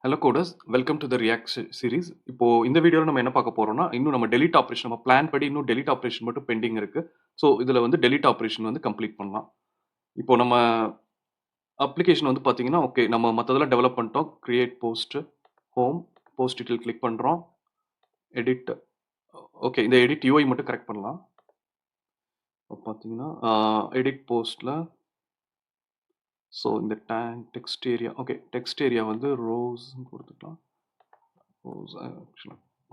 Hello coders, welcome to the react series. இப்போ இந்த வீடியோவில் நம்ம என்ன பார்க்க போறோம்னா, இன்னும் நம்ம டெலீட் ஆப்ரேஷன் நம்ம பிளான் படி இன்னும் டெலீட் ஆப்ரேஷன் மட்டும் பெண்டிங் இருக்கு. ஸோ இதில் வந்து டெலீட் ஆப்ரேஷன் வந்து கம்ப்ளீட் பண்ணலாம். இப்போ நம்ம அப்ளிகேஷன் வந்து பார்த்தீங்கன்னா, ஓகே நம்ம மற்றதெல்லாம் டெவலப் பண்ணிட்டோம். Create post, home, post detail click பண்ணுறோம். எடிட், ஓகே இந்த எடிட் யூஐ மட்டும் கரெக்ட் பண்ணலாம். இப்போ பார்த்தீங்கன்னா எடிட் போஸ்ட்டில் ஸோ இந்த text area, okay text area வந்து ரோஸ் கொடுத்துக்கலாம். Rose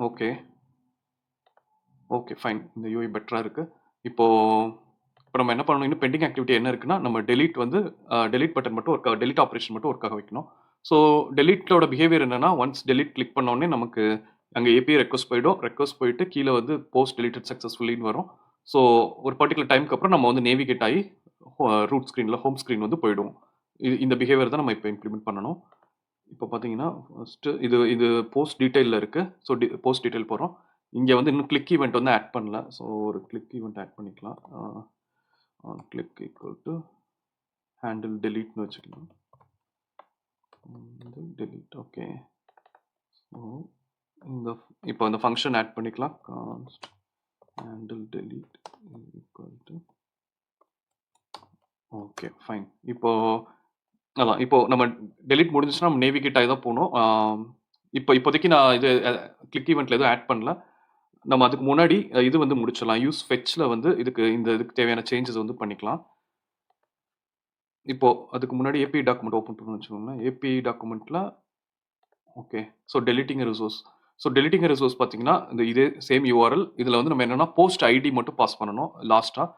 okay okay fine. இந்த யூஐ பெட்டராக இருக்குது. இப்போ நம்ம என்ன பண்ணணும், இன்னும் பெண்டிங் ஆக்டிவிட்டி என்ன இருக்குன்னா, நம்ம டெலீட் வந்து டெலீட் பட்டன் மட்டும் டெலீட் ஆப்ரேஷன் மட்டும் ஒர்க் ஆக வைக்கணும். ஸோ டெலீட்டோட பிஹேவியர் என்னன்னா, ஒன்ஸ் டெலீட் கிளிக் பண்ண உடனே நமக்கு அங்கே ஏபிஐ ரெக்வஸ்ட் போயிடும். ரெக்வஸ்ட் போயிட்டு கீழே வந்து போஸ்ட் டெலிட்டட் சக்ஸஸ்ஃபுல்லின்னு வரும். ஸோ ஒரு பர்டிகுலர் டைமுக்கு அப்புறம் நம்ம வந்து நேவிகேட் ஆகி ரூட் ஸ்க்ரீனில் ஹோம் ஸ்க்ரீன் வந்து போயிடும். இந்த பிஹேவியர் தான் நம்ம இப்போ இம்ப்ளிமெண்ட் பண்ணணும். இப்போ பார்த்தீங்கன்னா ஃபஸ்ட்டு இது இது போஸ்ட் டீட்டெயிலில் இருக்குது. ஸோ போஸ்ட் டீட்டெயில் போகிறோம். இங்கே வந்து இன்னும் கிளிக் ஈவெண்ட் வந்து ஆட் பண்ணல. ஸோ ஒரு கிளிக் ஈவெண்ட் ஆட் பண்ணிக்கலாம். கிளிக் ஈக்குவல் டு ஹேண்டில் டெலீட்னு வச்சுக்கலாம். Delete okay. ஸோ இந்த இப்போ அந்த ஃபங்க்ஷன் ஆட் பண்ணிக்கலாம். Const handle delete equal to okay fine. இப்போ அதான் இப்போ நம்ம டெலீட் முடிஞ்சிச்சுன்னா நம்ம நேவிகேட் ஆகி தான் போகணும். இப்போதைக்கு நான் இது கிளிக் ஈவெண்ட்டில் எதுவும் ஆட் பண்ணல. நம்ம அதுக்கு முன்னாடி இது வந்து முடிச்சிடலாம். யூஸ் ஃபெட்ச்சில் வந்து இதுக்கு தேவையான சேஞ்சஸ் வந்து பண்ணிக்கலாம். இப்போ அதுக்கு முன்னாடி ஏபிஐ டாக்குமெண்ட் ஓப்பன் பண்ணணும்னு வச்சுக்கோங்களேன். ஏபிஐ டாக்குமெண்ட்டில் okay. So deleting resource. So deleting resource பார்த்தீங்கன்னா, இதே சேம் யூஆர்எல் இதில் வந்து நம்ம என்னன்னா போஸ்ட் ஐடி மட்டும் பாஸ் பண்ணணும் லாஸ்ட்டாக.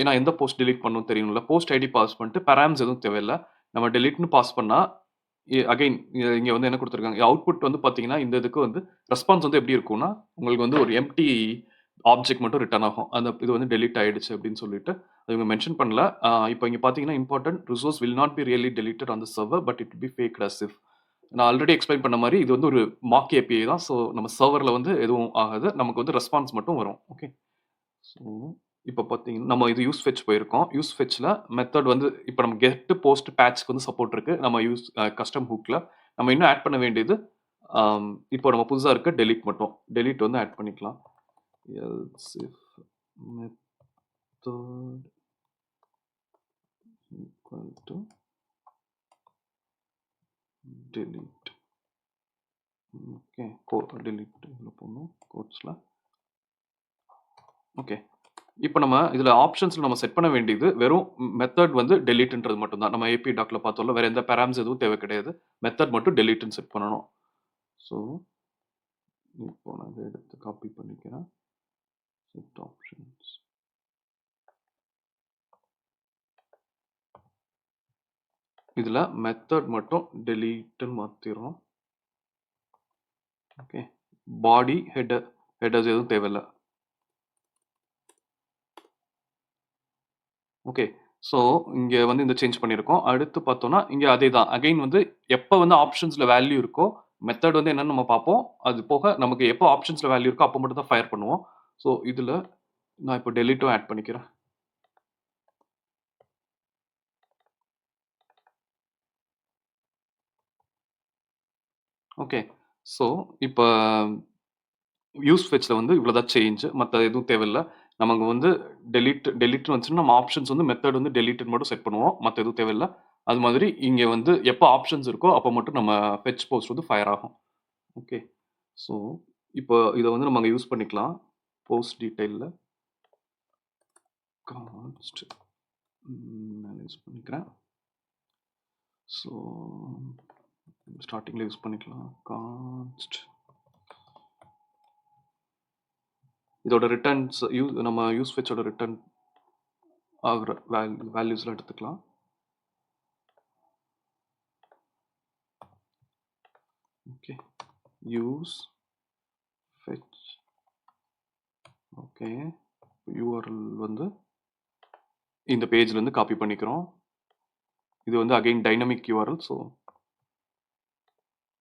ஏன்னா எந்த போஸ்ட் டெலீட் பண்ணணும் தெரியணும்ல. போஸ்ட் ஐடி பாஸ் பண்ணிட்டு பேராம்ஸ் எதுவும் தேவையில்லை. நம்ம டெலிட்னு பாஸ் பண்ணால் அகைன் இங்கே வந்து என்ன கொடுத்துருக்காங்க, அவுட்புட் வந்து பார்த்தீங்கன்னா இந்த இதுக்கு வந்து ரெஸ்பான்ஸ் வந்து எப்படி இருக்கும்னா, உங்களுக்கு வந்து ஒரு எம்டி ஆப்ஜெக்ட் மட்டும் ரிட்டர்ன் ஆகும். அந்த இது வந்து டெலீட் ஆயிடுச்சு அப்படின்னு சொல்லிட்டு அது இவங்க மென்ஷன் பண்ணல. இப்போ இங்கே பார்த்தீங்கன்னா important resource will not be really deleted on the server but it be fake as if. நான் ஆல்ரெடி எக்ஸ்பிளைன் பண்ண மாதிரி இது வந்து ஒரு மாக் ஏபிஐ தான். ஸோ நம்ம சர்வரில் வந்து எதுவும் ஆகாது. நமக்கு வந்து ரெஸ்பான்ஸ் மட்டும் வரும். ஓகே. ஸோ இப்போ பார்த்தீங்கன்னா நம்ம இது யூஸ் ஃபெட்ச் போயிருக்கோம். யூஸ் ஃபெட்ச்சில் மெத்தட் வந்து இப்போ நம்ம கெட் போஸ்ட் பேட்ச்க்கு வந்து சப்போர்ட் இருக்கு. நம்ம யூஸ் கஸ்டம் ஹூக்கில் நம்ம இன்னும் ஆட் பண்ண வேண்டியது இப்போ நம்ம புதுசாக இருக்க டெலீட் மட்டும். டெலீட் வந்து ஆட் பண்ணிக்கலாம். else if method equal to delete. Okay delete இதில் போடணும் கோட்ஸில். ஓகே. இப்போ நம்ம இதில் ஆப்ஷன்ஸில் நம்ம செட் பண்ண வேண்டியது வெறும் மெத்தட் வந்து டெலீட்ன்றது மட்டும் தான். நம்ம ஏபி டாக்ல பார்த்தோம்ல, வேற எந்த பேராம்ஸ் எதுவும் தேவை கிடையாது. மெத்தட் மட்டும் டெலீட்னு செட் பண்ணணும். ஸோ இப்போ நான் இதை எடுத்து காப்பி பண்ணிக்கிறேன். Set options. இதில் மெத்தட் மட்டும் டெலீட்னு மாற்றிடுறோம். ஓகே. பாடி ஹெடர்ஸ் எதுவும் தேவையில்லை. ஓகே. ஸோ இங்கே வந்து இந்த சேஞ்ச் பண்ணியிருக்கோம். அடுத்து பார்த்தோம்னா இங்கே அதே தான். அகைன் வந்து எப்போ வந்து ஆப்ஷன்ஸில் வேல்யூ இருக்கோ மெத்தட் வந்து என்னன்னு நம்ம பார்ப்போம். அது போக நமக்கு எப்போ ஆப்ஷன்ஸில் வேல்யூ இருக்கோ அப்போ மட்டும் தான் ஃபயர் பண்ணுவோம். ஸோ இதில் நான் இப்போ டெலீட்டும் ஆட் பண்ணிக்கிறேன். ஓகே. ஸோ இப்போ யூஸ் ஃபெட்ச்சில் வந்து இவ்வளோதான் சேஞ்ச். மற்ற எதுவும் தேவையில்லை. நமக்கு வந்து டெலீட்னு வந்துச்சுன்னா நம்ம ஆப்ஷன்ஸ் வந்து மெத்தட் வந்து டெலீட்னு மட்டும் செட் பண்ணுவோம். மற்ற எதுவும் தேவையில்லை. அது மாதிரி இங்கே வந்து எப்போ ஆப்ஷன்ஸ் இருக்கோ அப்போ மட்டும் நம்ம ஃபெட்ச் போஸ்ட் வந்து ஃபயர் ஆகும். ஓகே. ஸோ இப்போ இதை வந்து நம்ம அங்கே யூஸ் பண்ணிக்கலாம். போஸ்ட் டீட்டெயிலில் கான்ஸ்ட் யூஸ் பண்ணிக்கிறேன். ஸோ ஸ்டார்டிங்கில் யூஸ் பண்ணிக்கலாம். கான்ஸ்ட் இதோட ரிட்டர்ன்ஸ் நம்ம யூஸ் ஃபெட்சோட ரிட்டர்ன் ஆகிற வேல்யூஸில் எடுத்துக்கலாம். Okay. Use fetch. Okay. URL வந்து இந்த பேஜ்லேருந்து காப்பி பண்ணிக்கிறோம். இது வந்து அகைன் டைனமிக் யூஆர்எல். ஸோ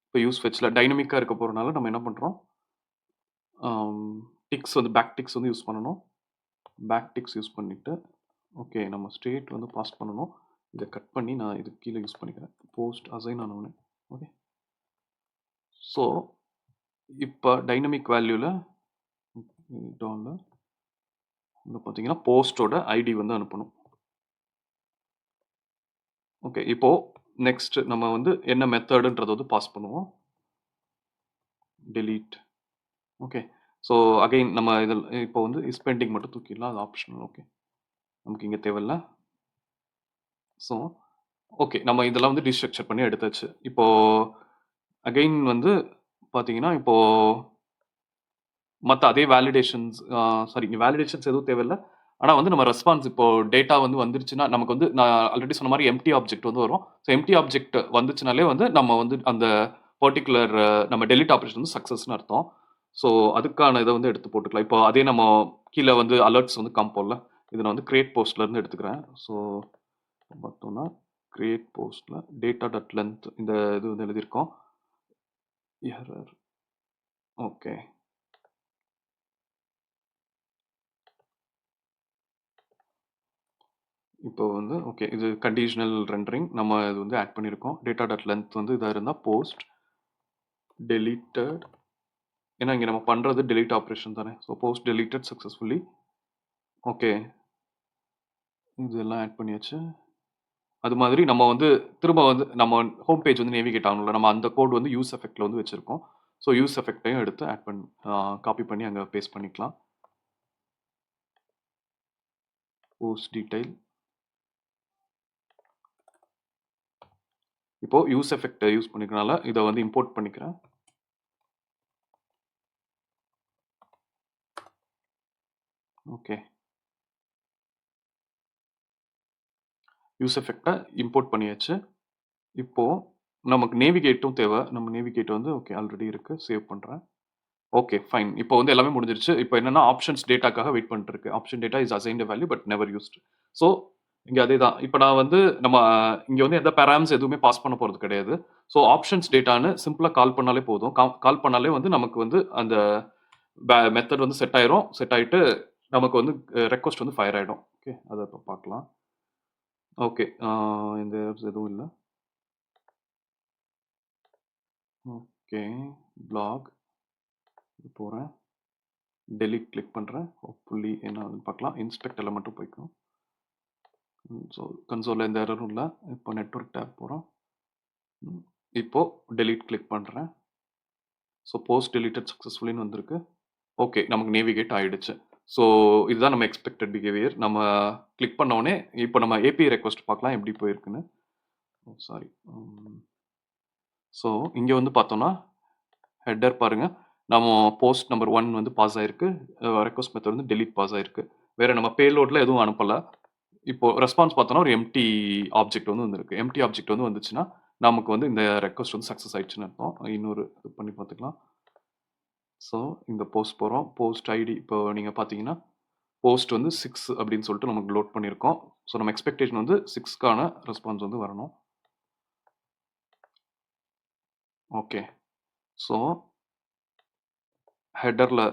இப்போ யூஸ் ஃபெட்ச்சில் டைனமிக்காக இருக்க போகிறனால நம்ம என்ன பண்ணுறோம், டிக்ஸ் வந்து பேக் டிக்ஸ் வந்து யூஸ் பண்ணணும். பேக் டிக்ஸ் யூஸ் பண்ணிவிட்டு ஓகே நம்ம ஸ்டேட் வந்து பாஸ் பண்ணணும். இதை கட் பண்ணி நான் இது கீழே யூஸ் பண்ணிக்கிறேன். போஸ்ட் அசைன் ஆனவொன்னே. ஓகே. ஸோ இப்போ டைனமிக் வேல்யூவில் பார்த்தீங்கன்னா போஸ்டோட ஐடி வந்து அனுப்பணும். ஓகே, இப்போ நெக்ஸ்ட் நம்ம வந்து என்ன மெத்தடுன்றதை வந்து பாஸ் பண்ணுவோம். delete. ஓகே, ஸோ அகைன் நம்ம இதில் இப்போ வந்து ஸ்பெண்டிங் மட்டும் தூக்கிடலாம், அது ஆப்ஷனல். ஓகே, நமக்கு இங்கே தேவையில்லை. ஸோ ஓகே, நம்ம இதெல்லாம் வந்து டிஸ்ட்ரக்சர் பண்ணி எடுத்தாச்சு. இப்போ அகைன் வந்து பார்த்தீங்கன்னா இப்போ மற்ற அதே வேலிடேஷன்ஸ், சாரி இங்கே வேலிடேஷன்ஸ் எதுவும் தேவையில்லை. ஆனால் வந்து நம்ம ரெஸ்பான்ஸ் இப்போ டேட்டா வந்து வந்துருச்சுன்னா நமக்கு வந்து நான் ஆல்ரெடி சொன்ன மாதிரி எம்டி ஆப்ஜெக்ட் வந்து வரும். ஸோ எம்டி ஆப்ஜெக்ட் வந்துச்சுனாலே வந்து நம்ம வந்து அந்த பர்டிகுலர் நம்ம டெலிட் ஆப்ரேஷன் வந்து சக்ஸஸ்னு அர்த்தம். ஸோ அதுக்கான இதை வந்து எடுத்து போட்டுக்கலாம். இப்போ அதே நம்ம கீழே வந்து அலர்ட்ஸ் வந்து காம்போல இதை நான் வந்து கிரியேட் போஸ்ட்லேருந்து எடுத்துக்கிறேன். ஸோ பார்த்தோம்னா கிரியேட் போஸ்ட்டில் டேட்டா டாட் லென்த் இந்த இது வந்து எழுதியிருக்கோம். எரர். ஓகே, இப்போ வந்து ஓகே, இது கண்டிஷனல் ரெண்டரிங் நம்ம இது வந்து ஆட் பண்ணியிருக்கோம். டேட்டா டாட் லென்த் வந்து இதாக இருந்தால் போஸ்ட் டெலிட்டட், ஏன்னா இங்கே நம்ம பண்ணுறது delete ஆப்ரேஷன் தானே. So post deleted successfully. Okay, இதெல்லாம் ஆட் பண்ணியாச்சு. அது மாதிரி நம்ம வந்து திரும்ப வந்து நம்ம ஹோம் பேஜ் வந்து நேவிகேட் ஆகணும்ல, நம்ம அந்த கோட் வந்து யூஸ் எஃபெக்டில் வந்து வச்சுருக்கோம். ஸோ யூஸ் எஃபெக்டையும் எடுத்து ஆட் பண்ணி காப்பி பண்ணி அங்கே பேஸ்ட் பண்ணிக்கலாம். Post detail. இப்போ யூஸ் எஃபெக்ட் யூஸ் பண்ணிக்கிறனால இதை வந்து இம்போர்ட் பண்ணிக்கிறேன். ஓகே, யூஸ் எஃபெக்டை இம்போர்ட் பண்ணியாச்சு. இப்போ நமக்கு நேவிகேட்டும் தேவை. நம்ம நேவிகேட் வந்து ஓகே ஆல்ரெடி இருக்கு, சேவ் பண்ணுறேன். Okay fine. இப்போ வந்து எல்லாமே முடிஞ்சிருச்சு. இப்போ என்னன்னா ஆப்ஷன்ஸ் டேட்டாக்காக வெயிட் பண்ணிட்டு இருக்கு. Option data is assigned value but never used. So இங்கே அதே தான். இப்போ நான் வந்து நம்ம இங்கே வந்து எந்த பேராம்ஸ் எதுவுமே பாஸ் பண்ண போகிறது கிடையாது. ஸோ ஆப்ஷன்ஸ் டேட்டான்னு சிம்பிளாக கால் பண்ணாலே போதும். கால் பண்ணாலே வந்து நமக்கு வந்து அந்த மெத்தட் வந்து செட் ஆயிரும். செட் ஆகிட்டு நமக்கு வந்து ரெக்வஸ்ட் வந்து ஃபயர் ஆகிடும். ஓகே, அதை இப்போ பார்க்கலாம். ஓகே, இந்த எதுவும் இல்லை. ஓகே, பிளாக் போகிறேன், delete கிளிக் பண்ணுறேன். ஹோப்ஃபுல்லி என்ன ஆகுதுன்னு பார்க்கலாம். இன்ஸ்பெக்ட் எல்லாம் மட்டும் போய்க்கும். ஸோ கன்சோலில் எந்த எரரும் இல்லை. இப்போ நெட்வொர்க் டேப் போகிறோம். இப்போ delete கிளிக் பண்ணுறேன். ஸோ போஸ்ட் deleted சக்ஸஸ்ஃபுல்லின்னு வந்திருக்கு. ஓகே, நமக்கு நேவிகேட் ஆகிடுச்சு. ஸோ இதுதான் நம்ம எக்ஸ்பெக்டட் பிஹேவியர். நம்ம கிளிக் பண்ணோடனே இப்போ நம்ம ஏபிஐ ரெக்வஸ்ட் பார்க்கலாம் எப்படி போயிருக்குன்னு. சாரி. ஸோ இங்கே வந்து பார்த்தோம்னா ஹெட்டர் பாருங்கள், நம்ம போஸ்ட் நம்பர் 1 வந்து பாஸ் ஆயிருக்கு. ரெக்வஸ்ட் மெத்தட் வந்து delete பாஸ் ஆயிருக்கு. வேறு நம்ம பேலோடில் எதுவும் அனுப்பலை. இப்போ ரெஸ்பான்ஸ் பார்த்தோன்னா ஒரு எம்டி ஆப்ஜெக்ட் வந்து வந்திருக்கு. எம்டி ஆப்ஜெக்ட் வந்து வந்துச்சுன்னா நமக்கு வந்து இந்த ரெக்வஸ்ட் வந்து சக்ஸஸ் ஆயிடுச்சுன்னு அர்த்தம். இன்னொரு இது பண்ணி பார்த்துக்கலாம். ஸோ இந்த போஸ்ட் போகிறோம். போஸ்ட் ஐடி இப்போ நீங்கள் பார்த்தீங்கன்னா போஸ்ட் வந்து 6 அப்படின்னு சொல்லிட்டு நமக்கு லோட் பண்ணியிருக்கோம். ஸோ நம்ம எக்ஸ்பெக்டேஷன் வந்து 6க்கான ரெஸ்பான்ஸ் வந்து வரணும். ஓகே, ஸோ ஹெட்டரில்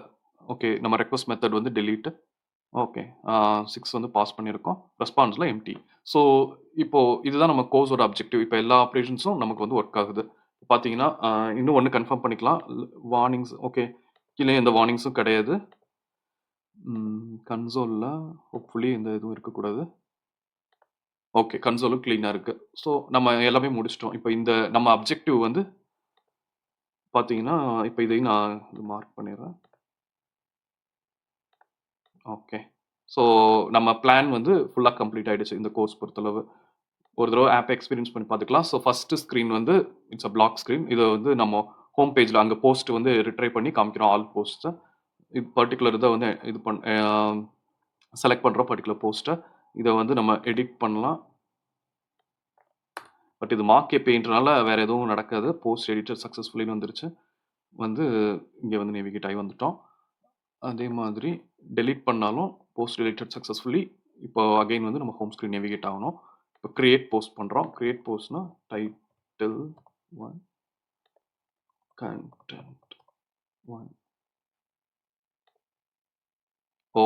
ஓகே நம்ம ரெக்வஸ்ட் மெத்தட் வந்து delete. ஓகே, 6 வந்து பாஸ் பண்ணியிருக்கோம். ரெஸ்பான்ஸில் எம்டி. ஸோ இப்போ இதுதான் நம்ம கோர்ஸோட அப்ஜெக்டிவ். இப்போ எல்லா ஆப்ரேஷன்ஸும் நமக்கு வந்து ஒர்க் ஆகுது. பார்த்தீங்கன்னா இன்னும் ஒன்று கன்ஃபார்ம் பண்ணிக்கலாம். வார்னிங்ஸ் ஓகே, கீழே எந்த வார்னிங்ஸும் கிடையாது. கன்சோலில் ஹோப்ஃபுல்லி எந்த இதுவும் இருக்கக்கூடாது. ஓகே, கன்சோலும் க்ளீனாக இருக்குது. ஸோ நம்ம எல்லாமே முடிச்சிட்டோம். இப்போ இந்த நம்ம அப்ஜெக்டிவ் வந்து பார்த்தீங்கன்னா இப்போ இதையும் நான் மார்க் பண்ணிடுறேன். ஓகே, ஸோ நம்ம பிளான் வந்து ஃபுல்லாக கம்ப்ளீட் ஆகிடுச்சு இந்த கோர்ஸ் பொறுத்தளவு. ஒரு தடவை ஆப் எக்ஸ்பீரியன்ஸ் பண்ணி பார்த்துக்கலாம். ஸோ ஃபஸ்ட்டு ஸ்க்ரீன் வந்து இட்ஸ் அ பிளாக் ஸ்க்ரீன். இதை வந்து நம்ம ஹோம் பேஜில் அங்கே போஸ்ட் வந்து ரிட்ரை பண்ணி காமிக்கிறோம் ஆல் போஸ்ட்டை. இது பர்டிகுலர் இதை வந்து இது செலக்ட் பண்ணுறோம் பர்டிகுலர் போஸ்ட்டை. இதை வந்து நம்ம எடிட் பண்ணலாம். பட் இது மார்க் ஏபிஐன்றனால வேறு எதுவும் நடக்காது. போஸ்ட் எடிட்டர் சக்ஸஸ்ஃபுல்லின்னு வந்துருச்சு. வந்து இங்கே வந்து நேவிகேட் ஆகி வந்துட்டோம். அதே மாதிரி delete பண்ணாலும் போஸ்ட் deleted சக்ஸஸ்ஃபுல்லி. இப்போ அகைன் வந்து நம்ம ஹோம் ஸ்க்ரீன் நேவிகேட் ஆகணும். இப்போ கிரியேட் போஸ்ட் பண்ணுறோம். கிரியேட் போஸ்ட்னா title 1 content 1.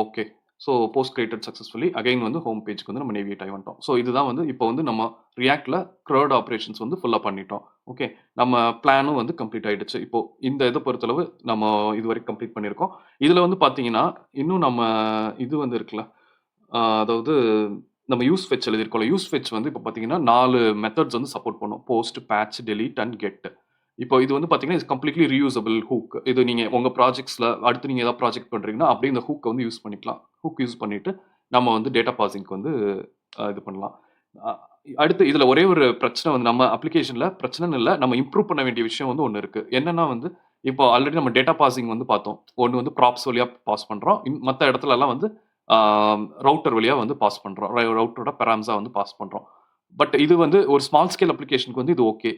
Okay, so post created successfully again வந்து ஹோம் பேஜ்க்கு வந்து நம்ம நேவிகேட் ஆகி வந்துட்டோம். ஸோ இதுதான் வந்து இப்போ வந்து நம்ம ரியாக்ட்ல க்ரட் ஆப்ரேஷன்ஸ் வந்து ஃபுல்லாக பண்ணிட்டோம். ஓகே, நம்ம பிளானும் வந்து கம்ப்ளீட் ஆயிடுச்சு. இப்போ இந்த இதை பொறுத்தளவு நம்ம இது வரைக்கும் கம்ப்ளீட் பண்ணியிருக்கோம். இதில் வந்து பார்த்தீங்கன்னா இன்னும் நம்ம இது வந்து இருக்குல்ல, அதாவது நம்ம யூஸ் ஃபெச் எழுதியிருக்கோம்ல, யூஸ் ஃபெச் வந்து இப்போ பார்த்தீங்கன்னா 4 மெத்தட்ஸ் வந்து சப்போர்ட் பண்ணும். Post, patch, delete and get. இப்போ இது வந்து பார்த்தீங்கன்னா இட்ஸ் கம்ப்ளீட்லி ரீயூசபிள் ஹூக். இது நீங்க உங்க ப்ராஜெக்ட்ஸ்ல அடுத்து நீங்க ஏதாவது ப்ராஜெக்ட் பண்றீங்கன்னா அப்படியே இந்த ஹூக்கை வந்து யூஸ் பண்ணிக்கலாம். ஹூக் யூஸ் பண்ணிட்டு நம்ம வந்து டேட்டா பாசிங்க்கு வந்து இது பண்ணலாம். அ அடுத்து இதுல ஒரே ஒரு பிரச்சனை வந்து நம்ம அப்ளிகேஷன்ல பிரச்சனைன்னு இல்ல. நம்ம இம்ப்ரூவ் பண்ண வேண்டிய விஷயம் வந்து ஒண்ணு இருக்கு. என்னன்னா வந்து இப்போ ஆல்ரெடி நம்ம டேட்டா பாசிங் வந்து பார்த்தோம். ஒண்ணு வந்து ப்ராப்ஸ் வழியா பாஸ் பண்றோம். மத்த இடத்துலலாம் வந்து ஆ ரவுட்டர் வழியா வந்து பாஸ் பண்றோம். ரவுட்டரோட பெராம்ஸா வந்து பாஸ் பண்றோம். பட் இது வந்து ஒரு ஸ்மால் ஸ்கேல் அப்ளிகேஷனுக்கு வந்து இது okay.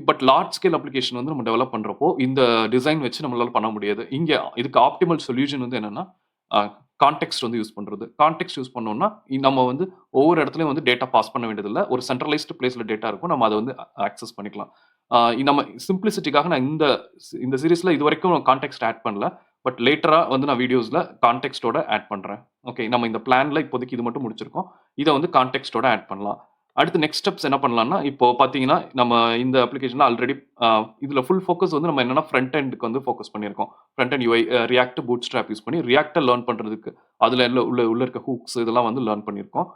But large scale application வந்து நம்ம டெவலப் பண்றப்போ, இந்த டிசைன் வச்சு நம்மளால பண்ண முடியாது. இங்க இதுக்கு ஆப்டிமல் சொல்யூஷன் வந்து என்னன்னா, அ கான்டெக்ஸ்ட் வந்து யூஸ் பண்றது. கான்டெக்ஸ்ட் யூஸ் பண்ணோம்னா, நம்ம வந்து ஒவ்வொரு இடத்துலயும் வந்து டேட்டா பாஸ் பண்ண வேண்டியதில்ல. ஒரு சென்ட்ரலைஸ்டு பிளேஸ்ல டேட்டா இருக்கும். நம்ம அத வந்து ஆக்சஸ் பண்ணிக்கலாம். நம்ம சிம்ப்ளிசிட்டிக்காக நான் இந்த சீரிஸ்ல இதுவரைக்கும் கான்டெக்ஸ்ட் ஆட் பண்ணல. பட் லேட்டரா வந்து நான் வீடியோஸ்ல கான்டெக்ஸ்ட்டோட ஆட் பண்றேன். ஓகே, நம்ம இந்த பிளான்ல இப்போதைக்கு இது மட்டும் முடிச்சிருக்கோம். இத வந்து கான்டெக்ஸ்ட்டோட ஆட் பண்ணலாம். அடுத்து நெக்ஸ்ட் ஸ்டெப்ஸ் என்ன பண்ணலாம்னா, இப்போ பார்த்தீங்கன்னா, நம்ம இந்த அப்ளிகேஷன்ல ஆல்ரெடி இதுல ஃபுல் ஃபோக்கஸ் வந்து நம்ம என்னன்னா ஃப்ரண்ட் எண்டுக்கு வந்து ஃபோக்கஸ் பண்ணியிருக்கோம். Front end UI, react, bootstrap use பண்ணி ரியாக்ட்ட லேர்ன் பண்றதுக்கு, அதுல உள்ள இருக்க ஹூக்ஸ் இதெல்லாம் வந்து லேர்ன் பண்ணியிருக்கோம்.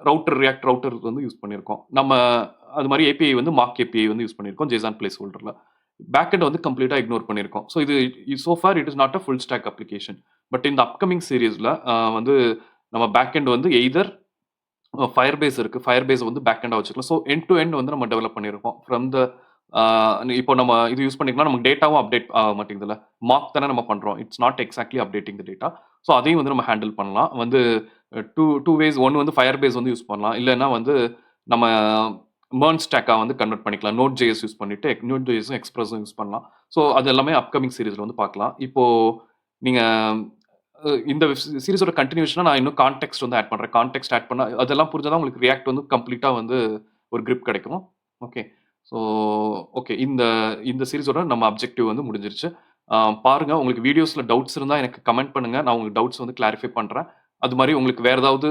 ரவுட்டர் வந்து யூஸ் பண்ணியிருக்கோம். நம்ம அது மாரி ஏபிஐ வந்து மார்க் ஏபிஐ வந்து யூஸ் பண்ணியிருக்கோம். ஜேசன் பிளேஸ் ஹோல்டர்ல. பேக் எண்ட் வந்து கம்ப்ளீட்டா இக்னோர் பண்ணியிருக்கோம். ஸோ இது so far it is not a full stack application. But இந்த அப்கமிங் சீரிஸ்ல வந்து நம்ம பேக் எண்ட் வந்து எய்தர் Firebase இருக்கு. Firebase வந்து பேக் எண்டா வச்சுக்கலாம். ஸோ எண்ட் டூ எண்ட் வந்து நம்ம டெவலப் பண்ணியிருக்கோம். ஃப்ரம் த ஆ இப்போ நம்ம இது யூஸ் பண்ணிக்கலாம். நமக்கு டேட்டாவும் அப்டேட் ஆக மாட்டேங்குதுல்ல. மார்க் தானே நம்ம பண்றோம். It's not exactly updating the data. So அதையும் வந்து நம்ம ஹேண்டில் பண்ணலாம். வந்து 2 வேஸ். ஒண்ணு வந்து Firebase வந்து யூஸ் பண்ணலாம். இல்லன்னா வந்து நம்ம மெர்ன் ஸ்டாக்கா வந்து கன்வெர்ட் பண்ணிக்கலாம். Node.js யூஸ் பண்ணிட்டு Node.jsம் எக்ஸ்பிரஸும் யூஸ் பண்ணலாம். ஸோ அது எல்லாமே அப்கமிங் சீரிஸ்ல வந்து பார்க்கலாம். இப்போ நீங்க இந்த சீரிஸோட கன்டினியூஷனா நான் இன்னும் கான்டெக்ஸ்ட் வந்து ஆட் பண்றேன். கான்டெக்ஸ்ட் ஆட் பண்ணா அதெல்லாம் புரிஞ்சா தான் உங்களுக்கு ரியாக்ட் வந்து கம்ப்ளீட்டா வந்து ஒரு கிரிப் கிடைக்கும். ஓகே. So okay. இந்த இந்த சீரிஸோட நம்ம அப்ஜெக்டிவ் வந்து முடிஞ்சிருச்சு. ஆ பாருங்க. உங்களுக்கு வீடியோஸ்ல டவுட்ஸ் இருந்தா எனக்கு கமெண்ட் பண்ணுங்க. நான் உங்க டவுட்ஸ் வந்து கிளாரிஃபை பண்றேன். அது மாரி உங்களுக்கு வேற ஏதாவது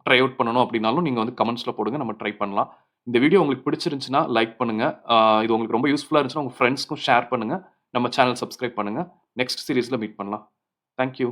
ட்ரை அவுட் பண்ணணும் அப்டின்னாலும் நீங்க வந்து கமெண்ட்ஸ்ல போடுங்க. நம்ம ட்ரை பண்ணலாம். இந்த வீடியோ உங்களுக்கு பிடிச்சிருந்துச்சுன்னா லைக் பண்ணுங்க. இது உங்களுக்கு ரொம்ப யூஸ்ஃபுல்லா இருந்துச்சுன்னா உங்க ஃப்ரெண்ட்ஸ்க்கும் ஷேர் பண்ணுங்க. நம்ம சேனல் சப்ஸ்கிரைப் பண்ணுங்க. நெக்ஸ்ட் சீரிஸ்ல மீட் பண்ணலாம். Thank you.